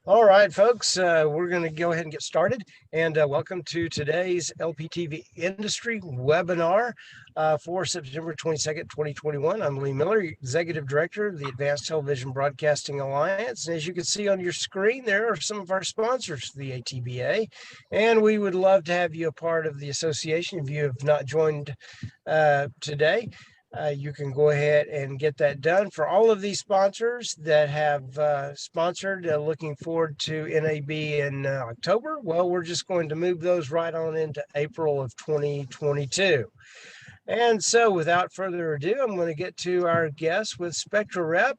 All right, folks, we're going to go ahead and get started. And welcome to today's LPTV industry webinar for September 22nd, 2021. I'm Lee Miller, Executive Director of the Advanced Television Broadcasting Alliance. And as you can see on your screen, there are some of our sponsors for the ATBA. And we would love to have you a part of the association if you have not joined today. You can go ahead and get that done. For all of these sponsors that have sponsored, looking forward to NAB in October, well, we're just going to move those right on into April of 2022. And so without further ado, I'm going to get to our guest with SpectraRep,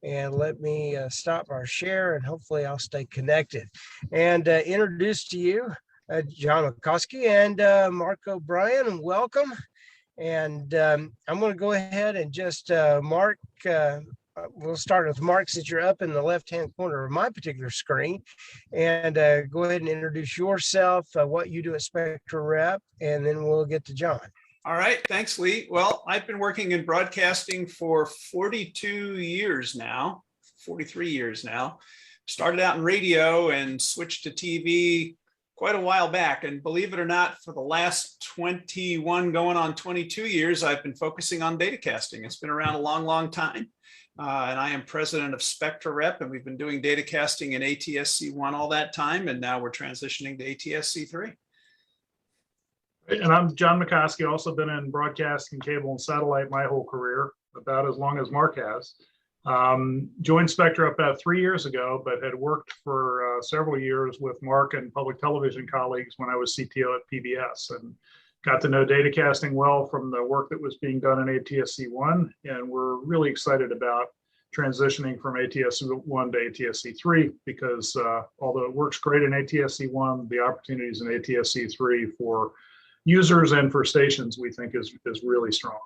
and let me stop our share, and hopefully I'll stay connected. And introduce to you John McCoskey and Mark O'Brien. Welcome. And I'm going to go ahead and just Mark, we'll start with Mark since you're up in the left-hand corner of my particular screen. And go ahead and introduce yourself, what you do at SpectraRep, and then we'll get to John. All right, thanks, Lee. Well, I've been working in broadcasting for 42 years now, 43 years now. Started out in radio and switched to TV quite a while back. And believe it or not, for the last 21 going on 22 years, I've been focusing on datacasting. It's been around a long, long time. And I am president of SpectraRep, and we've been doing datacasting in ATSC1 all that time. And now we're transitioning to ATSC3. And I'm John McCoskey, also been in broadcasting, cable, and satellite my whole career, about as long as Mark has. Joined SpectraRep about 3 years ago, but had worked for several years with Mark and public television colleagues when I was CTO at PBS, and got to know datacasting well from the work that was being done in ATSC1. And we're really excited about transitioning from ATSC1 to ATSC3 because although it works great in ATSC1, the opportunities in ATSC3 for users and for stations we think is really strong.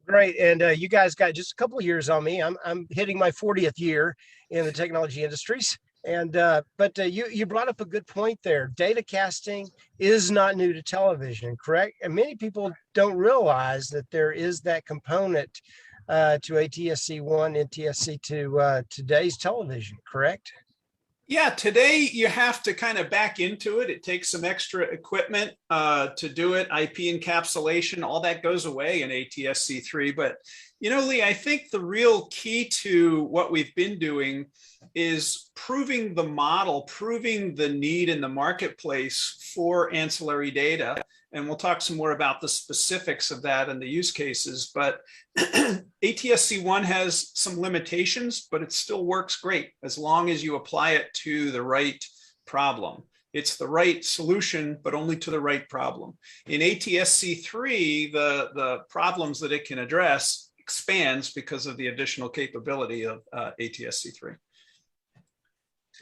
Great, and you guys got just a couple of years on me. I'm hitting my 40th year in the technology industries, and but you brought up a good point there. Data casting is not new to television, correct? And many people don't realize that there is that component to ATSC1, NTSC to today's television, correct? Yeah, today you have to kind of back into it. It takes some extra equipment to do it. IP encapsulation, all that goes away in ATSC3. But, you know, Lee, I think the real key to what we've been doing is proving the model, proving the need in the marketplace for ancillary data. And we'll talk some more about the specifics of that and the use cases. But ATSC1 has some limitations, but it still works great as long as you apply it to the right problem. It's the right solution, but only to the right problem. In ATSC3, the problems that it can address expands because of the additional capability of ATSC3.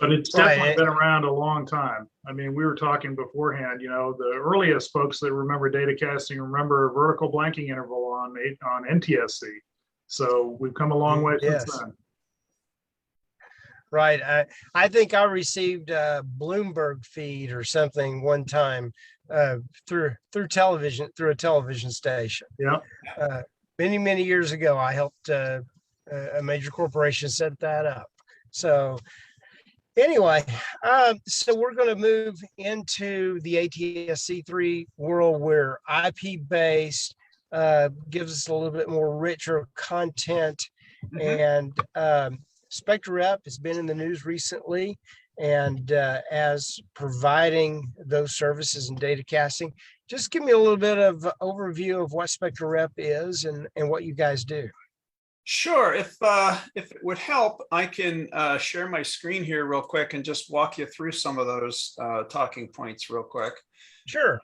But it's definitely been around a long time. I mean, we were talking beforehand, you know, the earliest folks that remember datacasting remember vertical blanking interval on NTSC. So we've come a long way since then. Right. I think I received a Bloomberg feed or something one time through television, through a television station. Yeah. Many years ago, I helped a major corporation set that up. So anyway, so we're going to move into the ATSC3 world where IP-based gives us a little bit more richer content. And SpectraRep has been in the news recently and as providing those services and datacasting. Just give me a little bit of overview of what SpectraRep is and what you guys do. Sure. If it would help, I can share my screen here real quick and just walk you through some of those talking points real quick. Sure.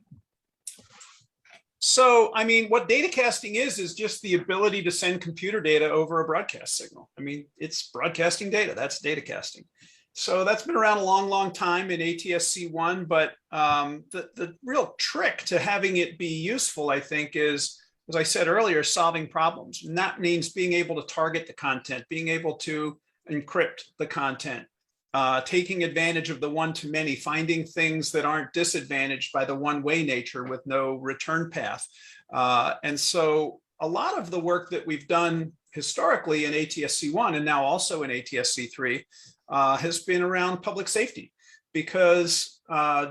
So, I mean, what datacasting is just the ability to send computer data over a broadcast signal. I mean, it's broadcasting data. That's datacasting. So that's been around a long, long time in ATSC1. But the real trick to having it be useful, I think, is, as I said earlier, solving problems. And that means being able to target the content, being able to encrypt the content, taking advantage of the one-to-many, finding things that aren't disadvantaged by the one-way nature with no return path. And so a lot of the work that we've done historically in ATSC1 and now also in ATSC3 has been around public safety, because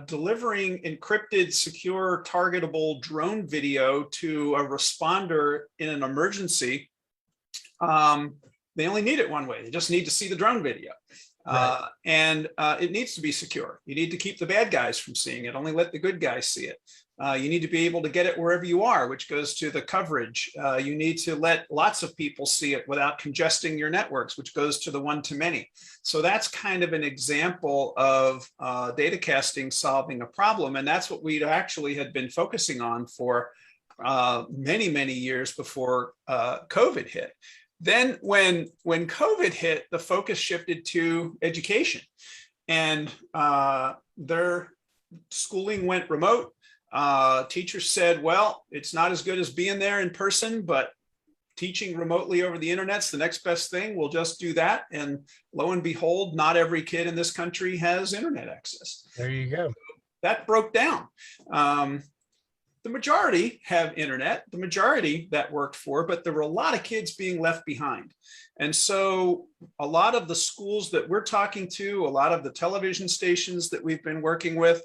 delivering encrypted, secure, targetable drone video to a responder in an emergency, they only need it one way. They just need to see the drone video. Right. And it needs to be secure. You need to keep the bad guys from seeing it. Only let the good guys see it. You need to be able to get it wherever you are, which goes to the coverage. You need to let lots of people see it without congesting your networks, which goes to the one-to-many. So that's kind of an example of data casting solving a problem. And that's what we actually had been focusing on for many, many years before COVID hit. Then when COVID hit, the focus shifted to education, and their schooling went remote. Teachers said, well, it's not as good as being there in person, but teaching remotely over the internet's the next best thing. We'll just do that. And lo and behold, not every kid in this country has internet access. There you go. That broke down. The majority have internet, the majority that worked for, but there were a lot of kids being left behind. And so a lot of the schools that we're talking to, a lot of the television stations that we've been working with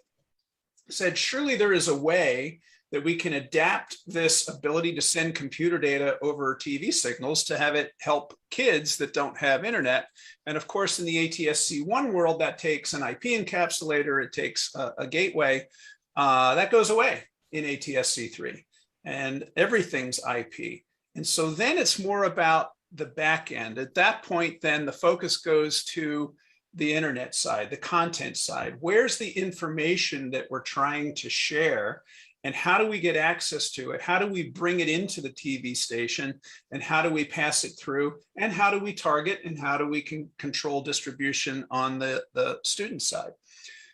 said, surely there is a way that we can adapt this ability to send computer data over TV signals to have it help kids that don't have internet. And of course, in the ATSC1 world, that takes an IP encapsulator, it takes a gateway, that goes away in ATSC3, and everything's IP. And so then it's more about the back end. At that point, then the focus goes to the internet side, the content side. Where's the information that we're trying to share, and how do we get access to it? How do we bring it into the TV station, and how do we pass it through, and how do we target, and how do we control distribution on the student side?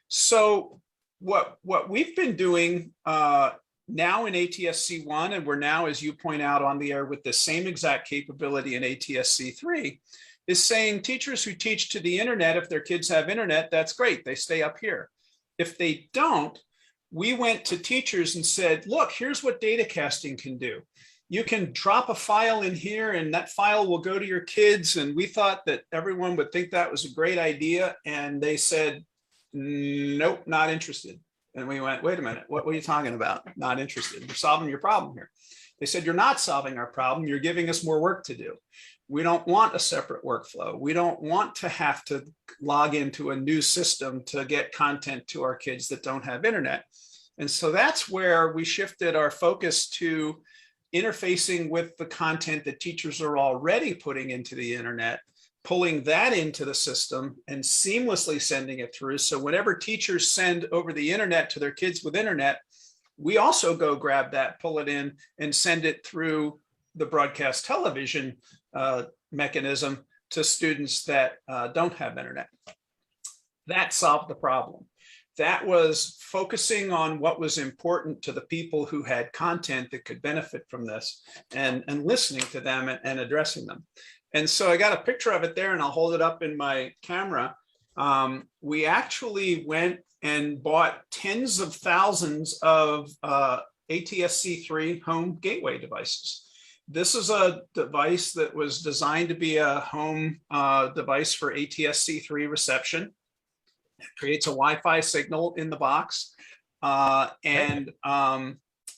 So what we've been doing now in ATSC1, and we're now, as you point out, on the air with the same exact capability in ATSC3, is saying teachers who teach to the internet, if their kids have internet, that's great, they stay up here. If they don't, we went to teachers and said, look, here's what data casting can do. You can drop a file in here and that file will go to your kids. And we thought that everyone would think that was a great idea. And they said, nope, not interested. And we went, wait a minute, what are you talking about? Not interested. We're solving your problem here. They said, you're not solving our problem. You're giving us more work to do. We don't want a separate workflow. We don't want to have to log into a new system to get content to our kids that don't have internet. And so that's where we shifted our focus to interfacing with the content that teachers are already putting into the internet, pulling that into the system and seamlessly sending it through. So whenever teachers send over the internet to their kids with internet, we also go grab that, pull it in, and send it through the broadcast television mechanism to students that don't have internet. That solved the problem. That was focusing on what was important to the people who had content that could benefit from this, and listening to them and addressing them. And so I got a picture of it there, and I'll hold it up in my camera. We actually went and bought tens of thousands of ATSC3 home gateway devices. This is a device that was designed to be a home device for ATSC3 reception. It creates a Wi-Fi signal in the box.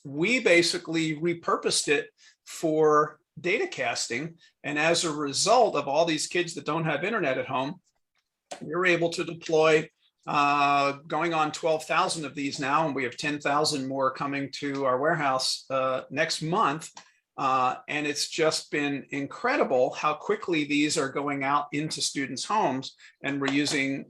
We basically repurposed it for data casting. And as a result of all these kids that don't have internet at home, we were able to deploy going on 12,000 of these now, and we have 10,000 more coming to our warehouse next month. And it's just been incredible how quickly these are going out into students' homes. And we're using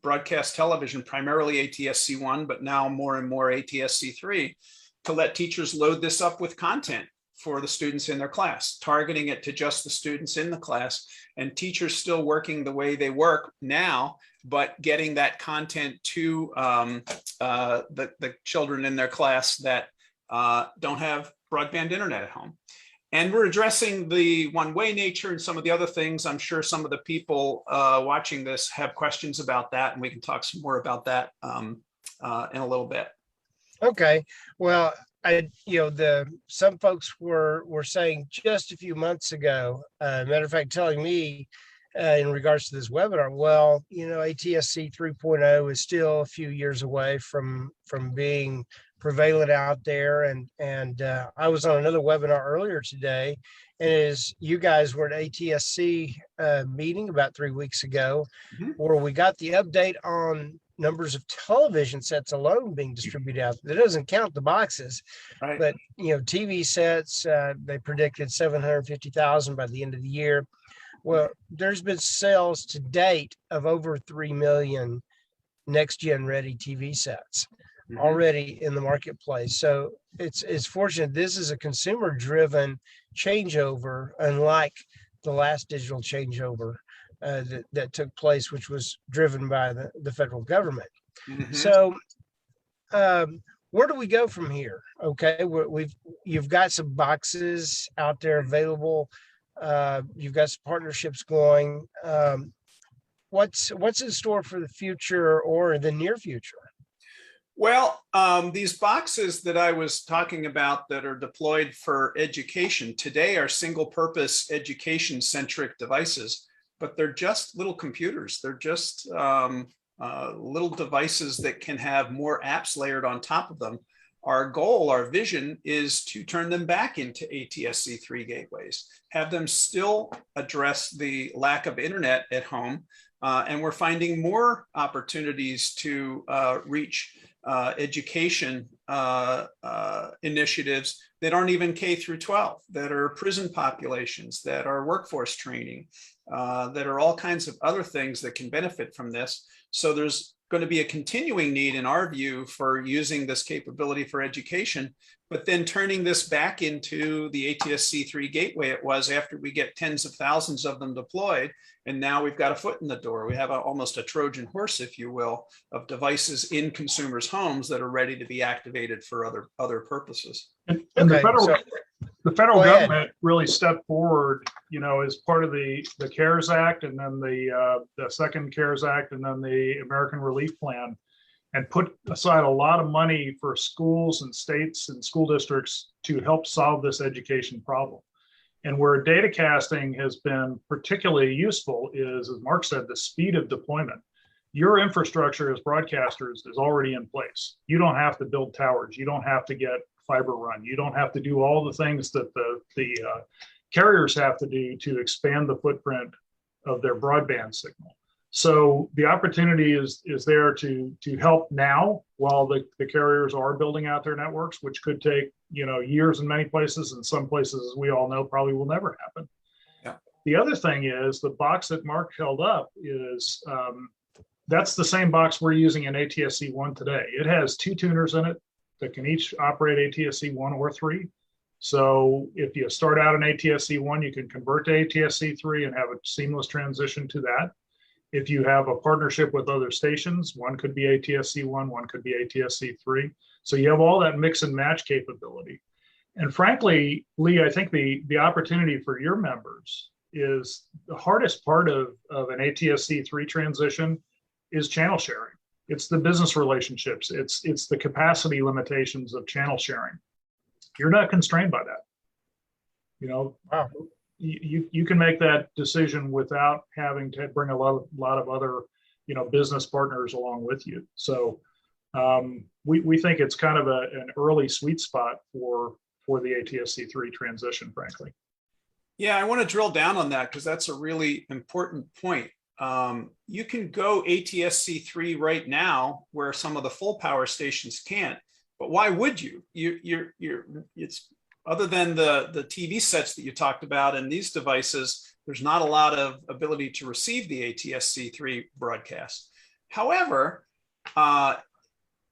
broadcast television, primarily ATSC1, but now more and more ATSC3, to let teachers load this up with content for the students in their class, targeting it to just the students in the class, and teachers still working the way they work now, but getting that content to the children in their class that don't have broadband internet at home. And we're addressing the one-way nature and some of the other things. I'm sure some of the people watching this have questions about that, and we can talk some more about that in a little bit. Okay. Well, some folks were saying just a few months ago, matter of fact, telling me in regards to this webinar, well, ATSC 3.0 is still a few years away from being prevalent out there. And I was on another webinar earlier today, and as you guys were at ATSC meeting about 3 weeks ago, where we got the update on numbers of television sets alone being distributed out. That doesn't count the boxes, Right. but TV sets, they predicted 750,000 by the end of the year. Well, there's been sales to date of over 3 million next gen ready TV sets already in the marketplace. So it's fortunate. This is a consumer driven changeover, unlike the last digital changeover that took place, which was driven by the federal government. So where do we go from here? Okay, you've got some boxes out there available. You've got some partnerships going. What's in store for the future or the near future? Well, these boxes that I was talking about that are deployed for education today are single purpose education centric devices, but they're just little computers. They're just little devices that can have more apps layered on top of them. Our goal, our vision is to turn them back into ATSC3 gateways, have them still address the lack of internet at home. And we're finding more opportunities to reach education initiatives that aren't even K through 12, that are prison populations, that are workforce training, that are all kinds of other things that can benefit from this. So there's going to be a continuing need, in our view, for using this capability for education, but then turning this back into the ATSC3 gateway it was after we get tens of thousands of them deployed. And now we've got a foot in the door. We have almost a Trojan horse, if you will, of devices in consumers' homes that are ready to be activated for other purposes. And the federal government really stepped forward, as part of the CARES Act, and then the second CARES Act, and then the American Relief Plan, and put aside a lot of money for schools and states and school districts to help solve this education problem. And where data casting has been particularly useful is, as Mark said, the speed of deployment. Your infrastructure as broadcasters is already in place. You don't have to build towers. You don't have to get fiber run. You don't have to do all the things that the carriers have to do to expand the footprint of their broadband signal. So the opportunity is there to help now while the carriers are building out their networks, which could take years in many places, and some places, as we all know, probably will never happen. Yeah. The other thing is the box that Mark held up is that's the same box we're using in ATSC1 today. It has 2 tuners in it that can each operate ATSC1 or 3. So if you start out in ATSC1, you can convert to ATSC3 and have a seamless transition to that. If you have a partnership with other stations, one could be ATSC1, one could be ATSC3. So you have all that mix and match capability. And frankly, Lee, I think the opportunity for your members is the hardest part of an ATSC3 transition is channel sharing. It's the business relationships. It's the capacity limitations of channel sharing. You're not constrained by that. Wow. You can make that decision without having to bring a lot of other business partners along with you. So we think it's kind of an early sweet spot for the ATSC3 transition, frankly. Yeah, I want to drill down on that because that's a really important point. You can go ATSC3 right now where some of the full power stations can't, but why would you? It's other than the TV sets that you talked about and these devices, there's not a lot of ability to receive the ATSC3 broadcast. However,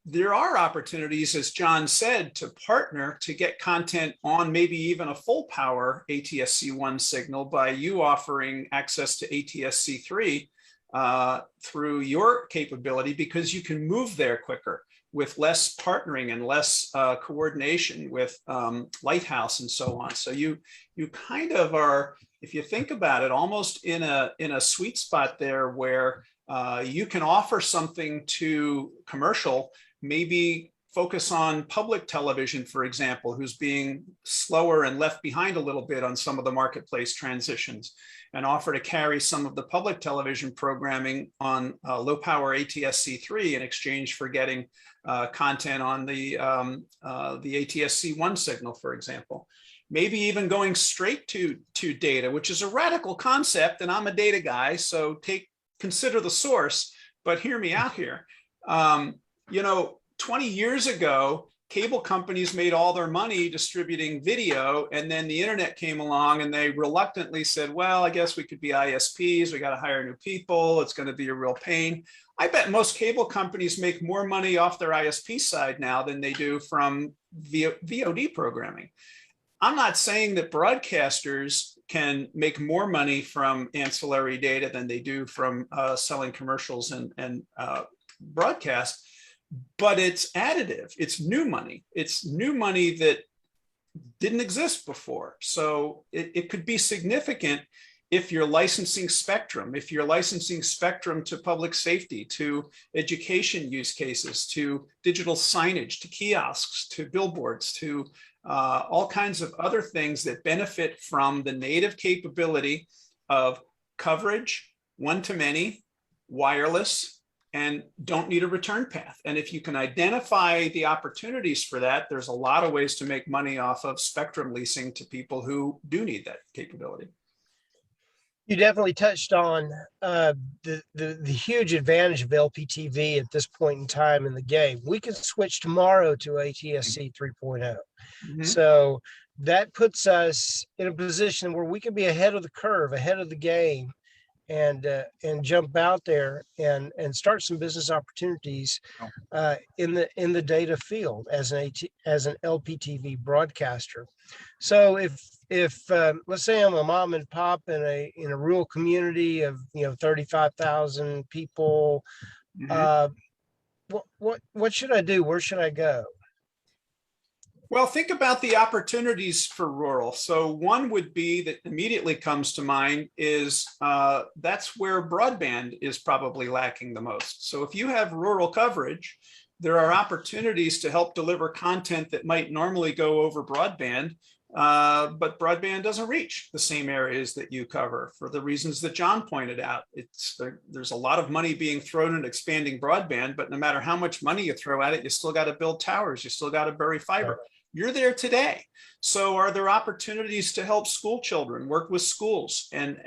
there are opportunities, as John said, to partner to get content on maybe even a full power ATSC1 signal by you offering access to ATSC3 through your capability, because you can move there quicker with less partnering and less coordination with Lighthouse and so on. So you kind of are, if you think about it, almost in a sweet spot there where you can offer something to commercial, maybe focus on public television, for example, who's being slower and left behind a little bit on some of the marketplace transitions, and offer to carry some of the public television programming on low power ATSC3 in exchange for getting content on the ATSC1 signal, for example. Maybe even going straight to data, which is a radical concept, and I'm a data guy, so consider the source, but hear me out here. 20 years ago, cable companies made all their money distributing video, and then the internet came along and they reluctantly said, well, I guess we could be ISPs, we got to hire new people, it's going to be a real pain. I bet most cable companies make more money off their ISP side now than they do from VOD programming. I'm not saying that broadcasters can make more money from ancillary data than they do from selling commercials and broadcast, but it's additive. It's new money. It's new money that didn't exist before. So it could be significant if you're licensing spectrum, to public safety, to education use cases, to digital signage, to kiosks, to billboards, to all kinds of other things that benefit from the native capability of coverage, one-to-many, wireless, and don't need a return path. And if you can identify the opportunities for that, there's a lot of ways to make money off of spectrum leasing to people who do need that capability. You definitely touched on the huge advantage of LPTV at this point in time in the game. We can switch tomorrow to ATSC 3.0. Mm-hmm. So that puts us in a position where we can be ahead of the curve, ahead of the game, and jump out there and start some business opportunities in the data field as an LPTV broadcaster. So if let's say I'm a mom and pop in a rural community of 35,000 people, mm-hmm. What should I do? Where should I go? Well, think about the opportunities for rural. So one would be that immediately comes to mind is that's where broadband is probably lacking the most. So if you have rural coverage, there are opportunities to help deliver content that might normally go over broadband, but broadband doesn't reach the same areas that you cover for the reasons that John pointed out. There's a lot of money being thrown at expanding broadband, but no matter how much money you throw at it, you still got to build towers, you still got to bury fiber. You're there today. So are there opportunities to help school children, work with schools and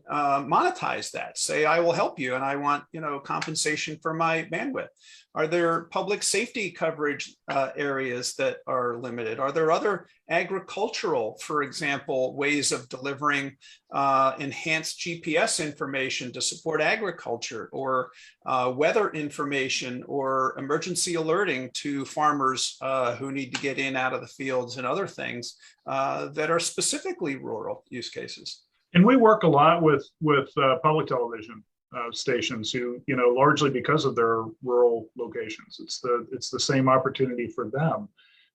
monetize that? Say, I will help you and I want, compensation for my bandwidth. Are there public safety coverage areas that are limited? Are there other agricultural, for example, ways of delivering enhanced GPS information to support agriculture, or weather information or emergency alerting to farmers who need to get in out of the fields and other things that are specifically rural use cases? And we work a lot with public television stations who, largely because of their rural locations, it's the same opportunity for them.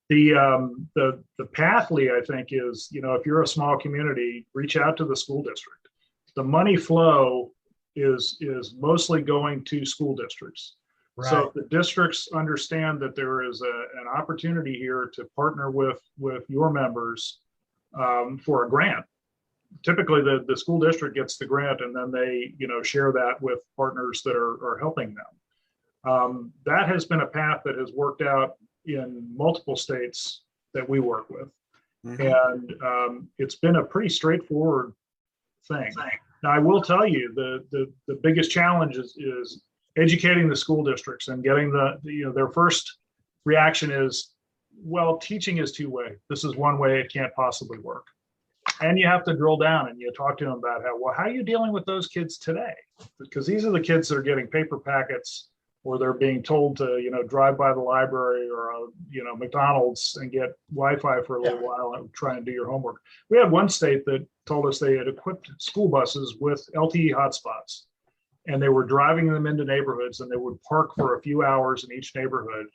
The path, Lee, I think is, if you're a small community, reach out to the school district. The money flow is mostly going to school districts. Right. So if the districts understand that there is an opportunity here to partner with your members for a grant. Typically the school district gets the grant and then they share that with partners that are helping them. That has been a path that has worked out in multiple states that we work with. Mm-hmm. And it's been a pretty straightforward thing. Now I will tell you the biggest challenge is educating the school districts and getting their first reaction is, well, teaching is two-way. This is one way, it can't possibly work. And you have to drill down and you talk to them about how are you dealing with those kids today? Because these are the kids that are getting paper packets, or they're being told to, drive by the library or, McDonald's and get Wi-Fi for a little while and try and do your homework. We had one state that told us they had equipped school buses with LTE hotspots, and they were driving them into neighborhoods, and they would park for a few hours in each neighborhood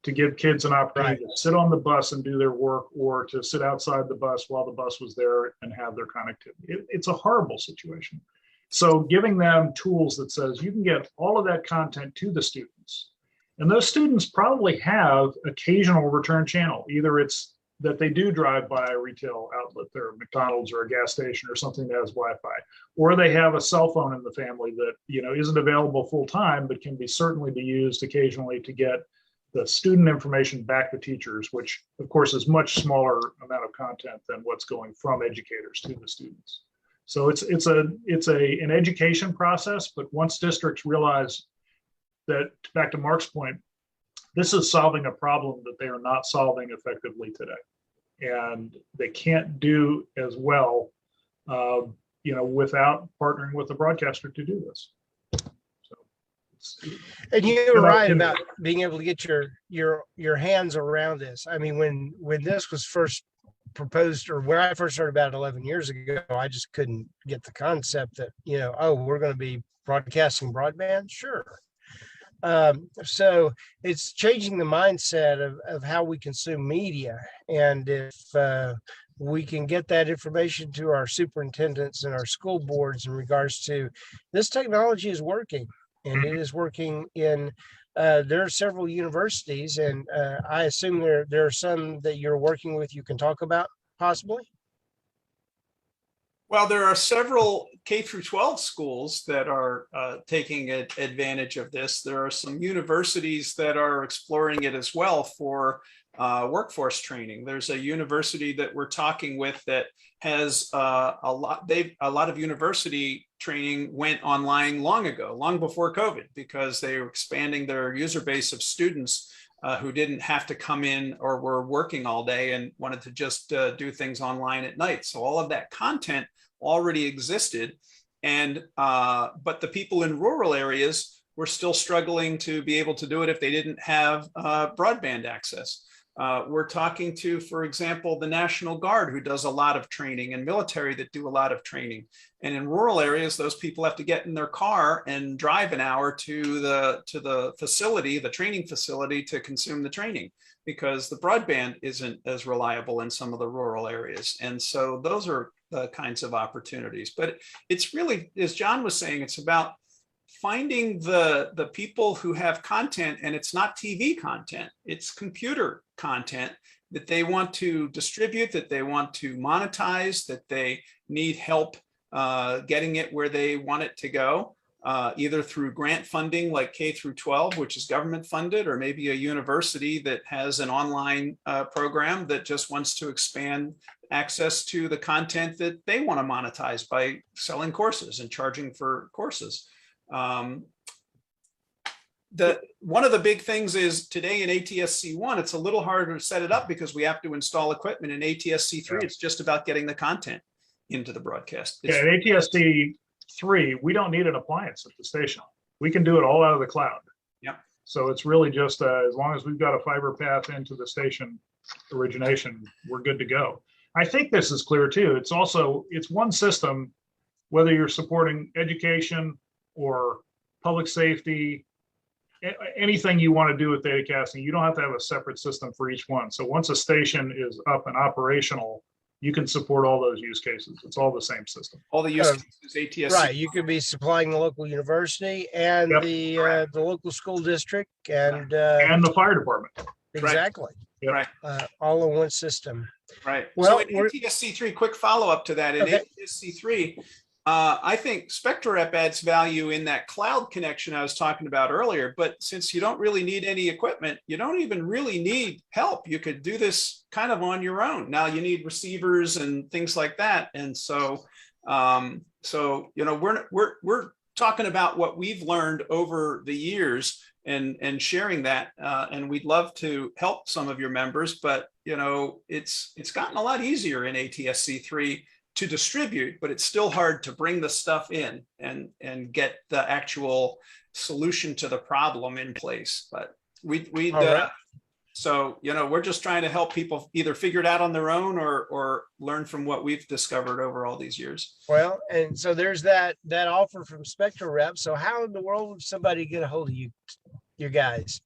to give kids an opportunity to sit on the bus and do their work, or to sit outside the bus while the bus was there and have their connectivity. It's a horrible situation. So giving them tools that says you can get all of that content to the students, And those students probably have occasional return channel. Either it's that they do drive by a retail outlet, or McDonald's or a gas station or something that has Wi-Fi, or they have a cell phone in the family that, you know, isn't available full time, but can be certainly be used occasionally to get the student information back to teachers, which of course is much smaller amount of content than what's going from educators to the students. So it's an education process, but once districts realize that, back to Mark's point, this is solving a problem that they are not solving effectively today. And they can't do as well, you know, without partnering with the broadcaster to do this. So and you're right about being able to get your hands around this. I mean, when this was first proposed, or when I first heard about it 11 years ago, I just couldn't get the concept that, you know, oh, we're going to be broadcasting broadband. Sure. So it's changing the mindset of how we consume media. And if we can get that information to our superintendents and our school boards in regards to this technology is working, and it is working in, there are several universities, and I assume there are some that you're working with you can talk about possibly. Well, there are several K through 12 schools that are taking advantage of this. There are some universities that are exploring it as well for workforce training. There's a university that we're talking with that has a lot of university training went online long ago, long before COVID, because they were expanding their user base of students who didn't have to come in or were working all day and wanted to just do things online at night. So all of that content already existed, and but the people in rural areas were still struggling to be able to do it if they didn't have broadband access. We're talking to, for example, the National Guard, who does a lot of training, and military that do a lot of training. And in rural areas, those people have to get in their car and drive an hour to the facility, the training facility, to consume the training, because the broadband isn't as reliable in some of the rural areas. And so those are the kinds of opportunities. But it's really, as John was saying, it's about finding the people who have content, and it's not TV content, it's computer content that they want to distribute, that they want to monetize, that they need help getting it where they want it to go, either through grant funding like K through 12, which is government funded, or maybe a university that has an online program that just wants to expand access to the content that they want to monetize by selling courses and charging for courses. One of the big things is today in ATSC1, it's a little harder to set it up because we have to install equipment. In ATSC3, it's just about getting the content into the broadcast. Yeah, in ATSC3, we don't need an appliance at the station. We can do it all out of the cloud. Yep. So it's really just as long as we've got a fiber path into the station origination, we're good to go. I think this is clear too. It's one system, whether you're supporting education or public safety, anything you want to do with data casting, you don't have to have a separate system for each one. So once a station is up and operational, you can support all those use cases. It's all the same system. All the use cases, ATSC. Right, you could be supplying the local university and the local school district and the fire department. Exactly. Right. All in one system. Right. Well, so in ATSC3, quick follow-up to that. In ATSC3, I think SpectraRep adds value in that cloud connection I was talking about earlier. But since you don't really need any equipment, you don't even really need help. You could do this kind of on your own. Now you need receivers and things like that. And so, you know, we're talking about what we've learned over the years and sharing that. And we'd love to help some of your members, but you know, it's gotten a lot easier in ATSC3 to distribute, but it's still hard to bring the stuff in and get the actual solution to the problem in place. But so, you know, we're just trying to help people either figure it out on their own or learn from what we've discovered over all these years. Well, and so there's that offer from SpectraRep. So how in the world would somebody get a hold of you guys?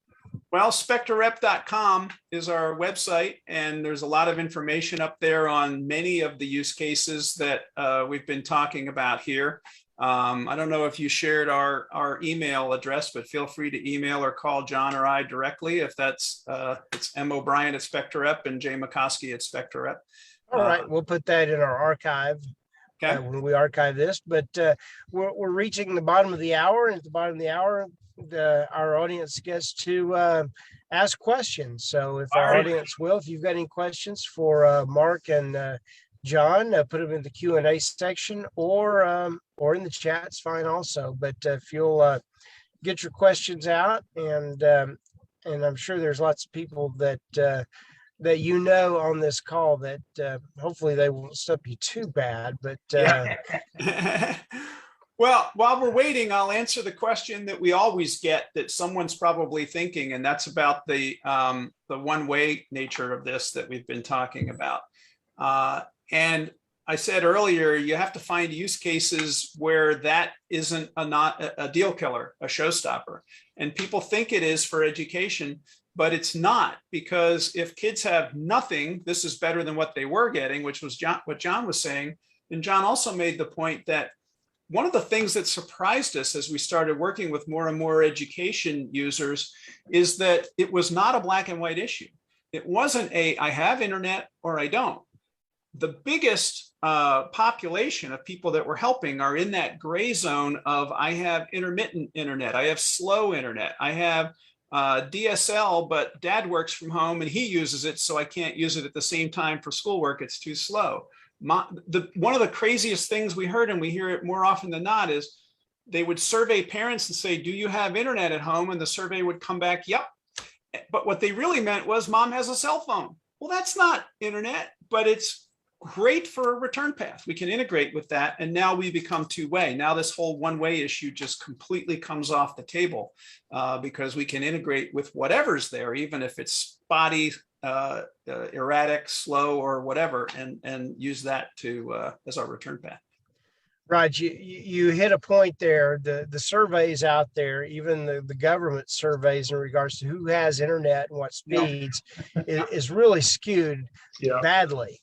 Well, SpectraRep.com is our website, and there's a lot of information up there on many of the use cases that we've been talking about here. I don't know if you shared our email address, but feel free to email or call John or I directly if that's it's M. O'Brien at SpectraRep and J. McCoskey at SpectraRep. All right, we'll put that in our archive when we archive this. But we're reaching the bottom of the hour, and at the bottom of the hour, our audience gets to ask questions. So if our audience will, if you've got any questions for Mark and John, put them in the Q&A section or in the chat. It's fine also. But if you'll get your questions out, and I'm sure there's lots of people that on this call that hopefully they won't stump you too bad. But well, while we're waiting, I'll answer the question that we always get that someone's probably thinking, and that's about the one-way nature of this that we've been talking about. And I said earlier, you have to find use cases where that isn't a deal killer, a showstopper. And people think it is for education, but it's not, because if kids have nothing, this is better than what they were getting, which was what John was saying. And John also made the point that one of the things that surprised us as we started working with more and more education users is that it was not a black and white issue. It wasn't I have internet or I don't. The biggest population of people that we're helping are in that gray zone of I have intermittent internet, I have slow internet, I have DSL, but dad works from home and he uses it, so I can't use it at the same time for schoolwork, it's too slow. One of the craziest things we heard, and we hear it more often than not, is they would survey parents and say, do you have internet at home? And the survey would come back, yep. But what they really meant was mom has a cell phone. Well, that's not internet, but it's great for a return path. We can integrate with that. And now we become two-way. Now this whole one-way issue just completely comes off the table because we can integrate with whatever's there, even if it's spotty, erratic, slow, or whatever, and use that to as our return path. Right. You hit a point there. The surveys out there, even the government surveys in regards to who has internet and what speeds is really skewed badly.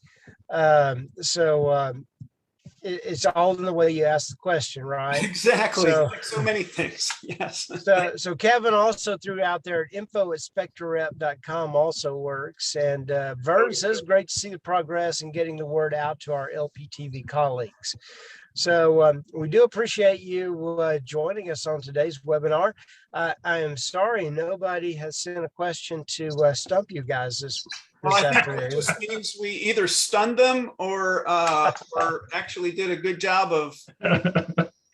It's all in the way you ask the question, right? Exactly. Like so many things. Yes. So Kevin also threw out there info@spectrarep.com also works. And Vern says, great to see the progress in getting the word out to our LPTV colleagues. So we do appreciate you joining us on today's webinar. I am sorry nobody has sent a question to stump you guys this afternoon. It just means we either stunned them or actually did a good job of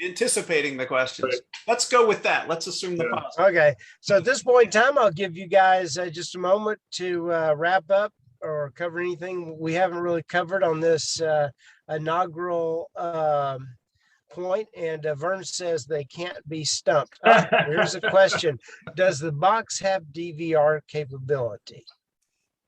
anticipating the questions. Right. Let's go with that. Let's assume the positive. Okay. So at this point in time, I'll give you guys just a moment to wrap up or cover anything we haven't really covered on this inaugural point. And Vern says they can't be stumped. Here's a question. Does the box have DVR capability?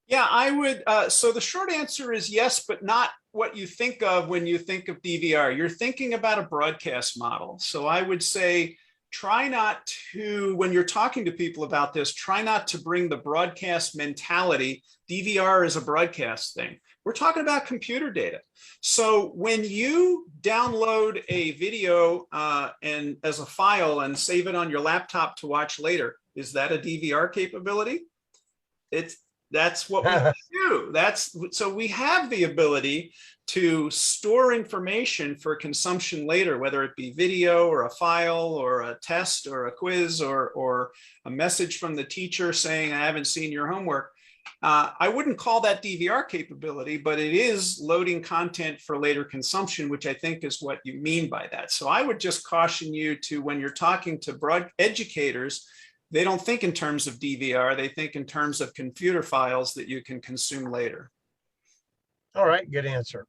Yeah, I would. So the short answer is yes, but not what you think of when you think of DVR. You're thinking about a broadcast model. So I would say, try not to, when you're talking to people about this, try not to bring the broadcast mentality. DVR is a broadcast thing. We're talking about computer data. So when you download a video and as a file and save it on your laptop to watch later, is that a DVR capability? That's what we do. So we have the ability to store information for consumption later, whether it be video or a file or a test or a quiz or a message from the teacher saying, I haven't seen your homework. I wouldn't call that DVR capability, but it is loading content for later consumption, which I think is what you mean by that. So I would just caution you to, when you're talking to educators, they don't think in terms of DVR, they think in terms of computer files that you can consume later. All right, good answer.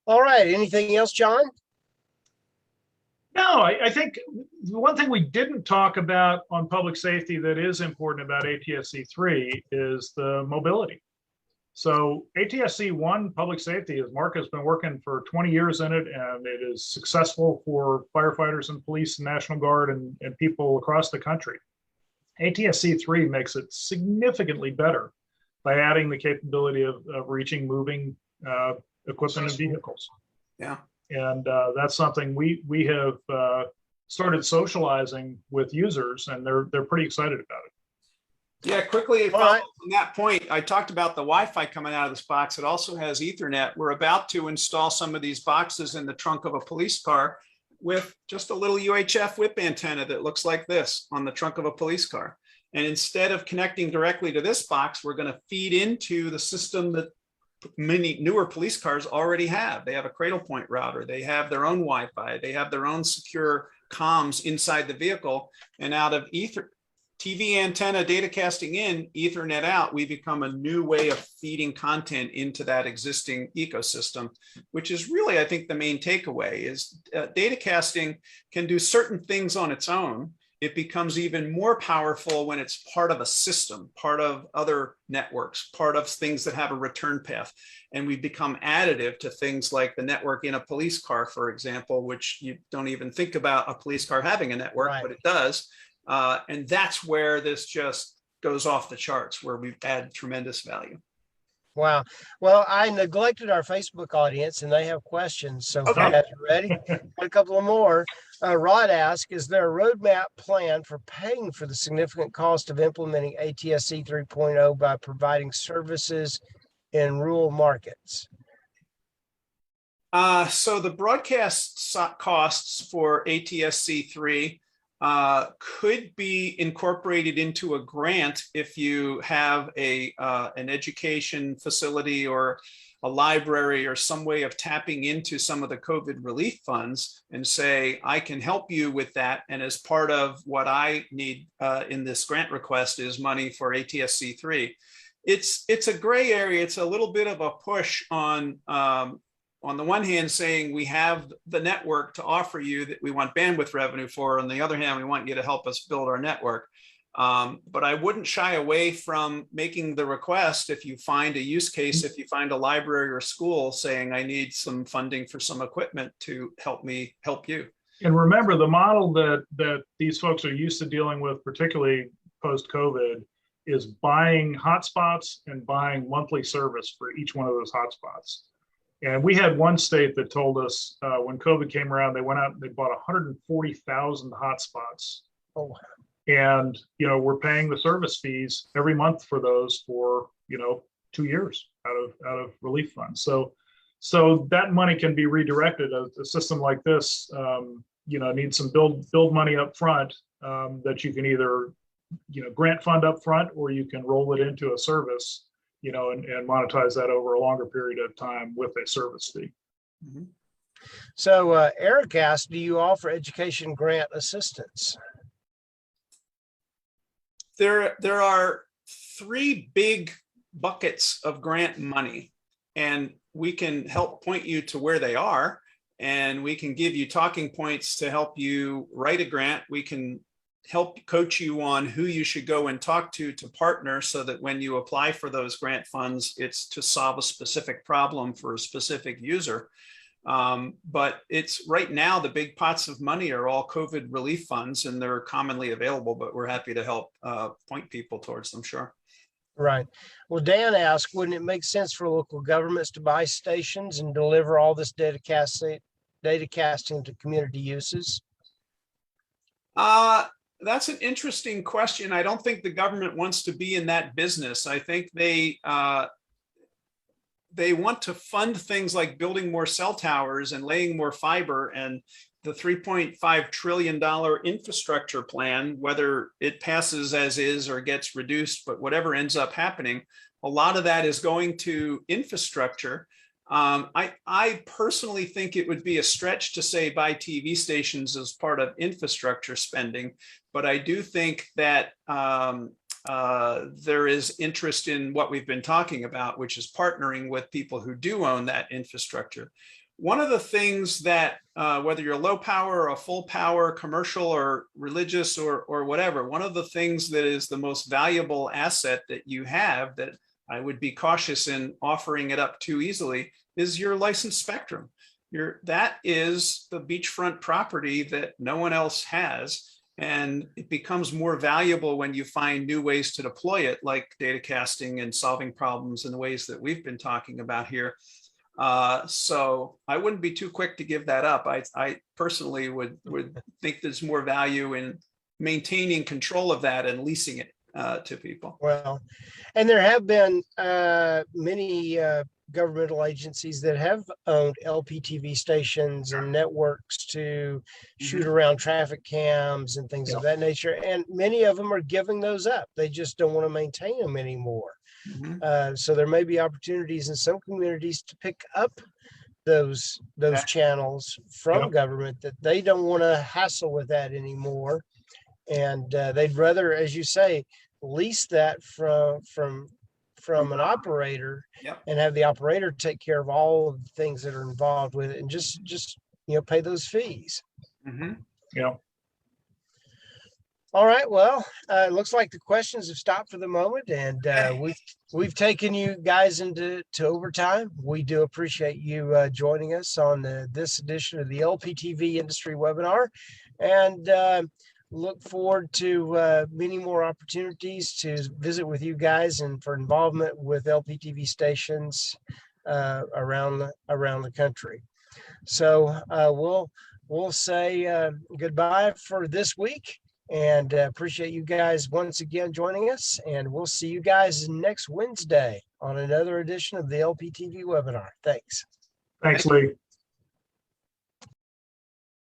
All right, anything else, John? No, I think the one thing we didn't talk about on public safety that is important about ATSC3 is the mobility. So ATSC1 public safety, as Mark has been working for 20 years in it, and it is successful for firefighters and police and National Guard and people across the country. ATSC3 makes it significantly better by adding the capability of reaching moving equipment and vehicles. Yeah. And that's something we have started socializing with users, and they're pretty excited about it. Yeah, quickly All right. on that point, I talked about the Wi-Fi coming out of this box. It also has Ethernet. We're about to install some of these boxes in the trunk of a police car with just a little UHF whip antenna that looks like this on the trunk of a police car. And instead of connecting directly to this box, we're going to feed into the system that many newer police cars already have. They have a cradle point router. They have their own Wi-Fi. They have their own secure comms inside the vehicle. And out of TV antenna data casting in, Ethernet out, we become a new way of feeding content into that existing ecosystem, which is really, I think, the main takeaway is data casting can do certain things on its own. It becomes even more powerful when it's part of a system, part of other networks, part of things that have a return path. And we become additive to things like the network in a police car, for example, which you don't even think about a police car having a network, Right. but it does. And that's where this just goes off the charts, where we've added tremendous value. Wow. Well, I neglected our Facebook audience and they have questions. So Okay. you guys ready? Got a couple of more. Rod asked, is there a roadmap plan for paying for the significant cost of implementing ATSC 3.0 by providing services in rural markets? So the broadcast costs for ATSC 3 could be incorporated into a grant if you have an education facility or a library or some way of tapping into some of the COVID relief funds and say, I can help you with that. And as part of what I need in this grant request is money for ATSC 3. It's a gray area. It's a little bit of a push on the one hand saying we have the network to offer you that we want bandwidth revenue for. On the other hand, we want you to help us build our network. But I wouldn't shy away from making the request if you find a use case, if you find a library or school saying, I need some funding for some equipment to help me help you. And remember, the model that these folks are used to dealing with, particularly post-COVID, is buying hotspots and buying monthly service for each one of those hotspots. And we had one state that told us when COVID came around, they went out and they bought 140,000 hotspots. Oh, wow. And, we're paying the service fees every month for those for, 2 years out of relief funds. So that money can be redirected. A system like this, needs some build money up front that you can either, grant fund up front, or you can roll it into a service, and monetize that over a longer period of time with a service fee. Mm-hmm. So Eric asked, do you offer education grant assistance? There are 3 big buckets of grant money, and we can help point you to where they are, and we can give you talking points to help you write a grant. We can help coach you on who you should go and talk to partner, so that when you apply for those grant funds, it's to solve a specific problem for a specific user. But it's right now, the big pots of money are all COVID relief funds, and they're commonly available, but we're happy to help point people towards them. Sure. Right. Well, Dan asked, wouldn't it make sense for local governments to buy stations and deliver all this data casting to community uses? That's an interesting question. I don't think the government wants to be in that business. I think they want to fund things like building more cell towers and laying more fiber, and the $3.5 trillion infrastructure plan, whether it passes as is or gets reduced, but whatever ends up happening, a lot of that is going to infrastructure. I personally think it would be a stretch to say buy TV stations as part of infrastructure spending, but I do think that there is interest in what we've been talking about, which is partnering with people who do own that infrastructure. One of the things that, whether you're low power or full power, commercial or religious or whatever, one of the things that is the most valuable asset that you have, that I would be cautious in offering it up too easily, is your licensed spectrum. That is the beachfront property that no one else has. And it becomes more valuable when you find new ways to deploy it, like data casting and solving problems in the ways that we've been talking about here. So I wouldn't be too quick to give that up. I personally would think there's more value in maintaining control of that and leasing it to people. Well, and there have been many governmental agencies that have owned LPTV stations and networks to shoot around traffic cams and things of that nature. And many of them are giving those up. They just don't want to maintain them anymore. So there may be opportunities in some communities to pick up those channels from government that they don't want to hassle with that anymore. And they'd rather, as you say, lease that from an operator and have the operator take care of all of the things that are involved with it and just pay those fees. All right. Well, it looks like the questions have stopped for the moment, and we've taken you guys into overtime. We do appreciate you joining us on this edition of the LPTV Industry Webinar, and look forward to many more opportunities to visit with you guys and for involvement with LPTV stations around the country. So we'll say goodbye for this week. And appreciate you guys once again joining us. And we'll see you guys next Wednesday on another edition of the LPTV webinar. Thanks. Thanks, Lee.